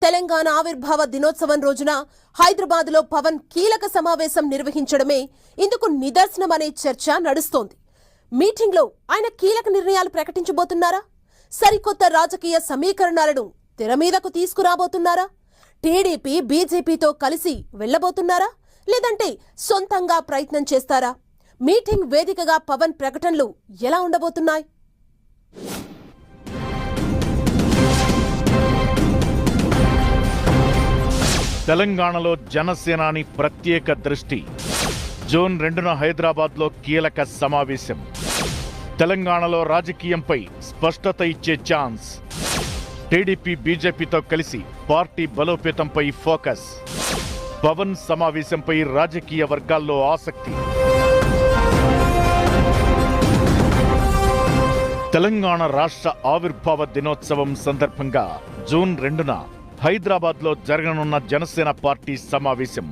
తెలంగాణ ఆవిర్భావ దినోత్సవం రోజున హైదరాబాద్లో పవన్ కీలక సమావేశం నిర్వహించడమే ఇందుకు నిదర్శనమనే చర్చ నడుస్తోంది. మీటింగ్లో ఆయన కీలక నిర్ణయాలు ప్రకటించబోతున్నారా? సరికొత్త రాజకీయ సమీకరణాలను తెర మీదకు తీసుకురాబోతున్నారా? టీడీపీ బీజేపీతో కలిసి వెళ్లబోతున్నారా? లేదంటే సొంతంగా ప్రయత్నం చేస్తారా? మీటింగ్ వేదికగా పవన్ ప్రకటనలు ఎలా ఉండబోతున్నాయి? తెలంగాణలో జనసేనాని ప్రత్యేక దృష్టి. జూన్ 2న హైదరాబాద్లో కీలక సమావేశం. తెలంగాణలో రాజకీయంపై స్పష్టత ఇచ్చే ఛాన్స్. టీడీపీ బీజేపీతో కలిసి పార్టీ బలోపేతంపై ఫోకస్. పవన్ సమావేశంపై రాజకీయ వర్గాల్లో ఆసక్తి. తెలంగాణ రాష్ట్ర ఆవిర్భావ దినోత్సవం సందర్భంగా జూన్ 2న హైదరాబాద్లో జరగనున్న జనసేన పార్టీ సమావేశం